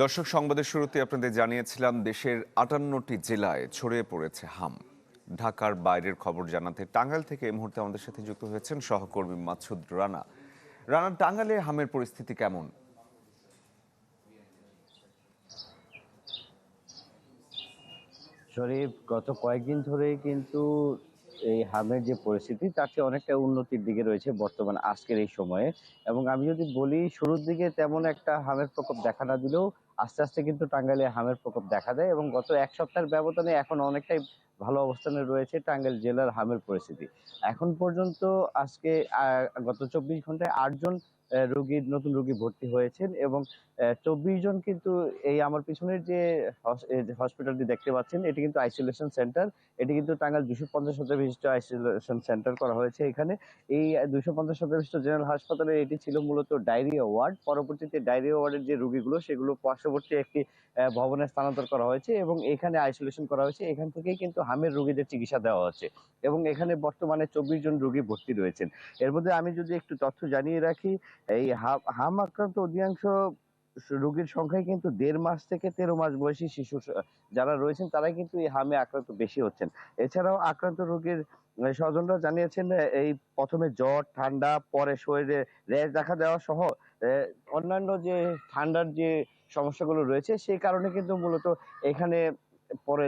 দর্শক, সংবাদের শুরুতে আপনাদের জানিয়েছিলাম দেশের ৫৮টি জেলায় ছড়িয়ে পড়েছে হাম। ঢাকার বাইরের খবর জানাতে টাঙ্গাইল থেকে এই মুহূর্তে আমাদের সাথে যুক্ত হয়েছেন সহকর্মী মাসুদ রানা। রানা, টাঙ্গাইলে হামের পরিস্থিতি কেমন? শরীফ, গত কয়েকদিন ধরেই কিন্তু এই হামের যে পরিস্থিতি তার চেয়ে অনেকটা উন্নতির দিকে রয়েছে বর্তমান আজকের এই সময়ে। এবং আমি যদি বলি, শুরুর দিকে তেমন একটা হামের প্রকোপ দেখা না দিলেও আস্তে আস্তে কিন্তু টাঙ্গাইলে হামের প্রকোপ দেখা দেয় এবং গত এক সপ্তাহের ব্যবধানে এখন অনেকটাই ভালো অবস্থানে রয়েছে টাঙ্গাইল জেলার হামের পরিস্থিতি। এখন পর্যন্ত আজকে গত ২৪ ঘন্টায় ৮ জন নতুন রোগী ভর্তি হয়েছেন এবং ২৪ জন কিন্তু এই আমার পিছনের যে হসপিটালটি দেখতে পাচ্ছেন, এটি কিন্তু আইসোলেশন সেন্টার। এটি কিন্তু টাঙ্গাইল ২৫০ শয্যা বিশিষ্ট আইসোলেশন সেন্টার করা হয়েছে এখানে। এই ২৫০ শয্যা বিশিষ্ট জেনারেল হাসপাতালে এটি ছিল মূলত ডায়রিয়া ওয়ার্ড। পরবর্তীতে ডায়রিয়া ওয়ার্ডের যে রোগীগুলো সেগুলো পার্শ্ববর্তী একটি ভবনে স্থানান্তর করা হয়েছে এবং এখানে আইসোলেশন করা হয়েছে। এখান থেকেই কিন্তু হামের রোগীদের চিকিৎসা দেওয়া হচ্ছে এবং এখানে বর্তমানে ২৪ জন রোগী ভর্তি রয়েছেন। এর মধ্যে আমি যদি একটু তথ্য জানিয়ে রাখি, এই হাম আক্রান্ত অধিকাংশ রোগীর সংখ্যাই কিন্তু ১.৫ মাস থেকে ১৩ মাস বয়সী শিশু যারা রয়েছেন তারাই কিন্তু এই হামে আক্রান্ত বেশি হচ্ছেন। এছাড়াও আক্রান্ত রোগীর স্বজনরা জানিয়েছেন, এই প্রথমে জ্বর, ঠান্ডা, পরে শরীরে র্যাশ দেখা দেওয়া সহ অন্যান্য যে ঠান্ডার যে সমস্যাগুলো রয়েছে সেই কারণে কিন্তু মূলত এখানে পরে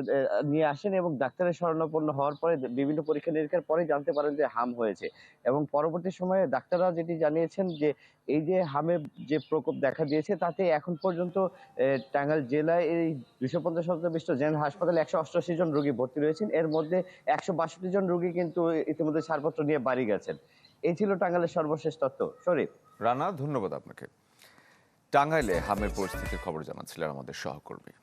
নিয়ে আসেন এবং ডাক্তারের শরণাপন্ন হওয়ার পরে বিভিন্ন পরীক্ষা নিরীক্ষার পরে জানতে পারেন যে হাম হয়েছে। এবং পরবর্তী সময়ে ডাক্তাররা যেটি জানিয়েছেন যে এই যে হামের যে প্রকোপ দেখা দিয়েছে তাতে এখন পর্যন্ত টাঙ্গাইল জেলায় এই ২৫০ শয্যা বিশিষ্ট জেনারেল হাসপাতালে ১৮৮ জন রোগী ভর্তি রয়েছেন। এর মধ্যে ১৬২ জন রোগী কিন্তু ইতিমধ্যে ছাড়পত্র নিয়ে বাড়ি গেছেন। এই ছিল টাঙ্গাইলের সর্বশেষ তথ্য। শরীফ। রানা, ধন্যবাদ আপনাকে। টাঙ্গাইলে হামের পরিস্থিতির খবর জানাচ্ছিলেন আমাদের সহকর্মী।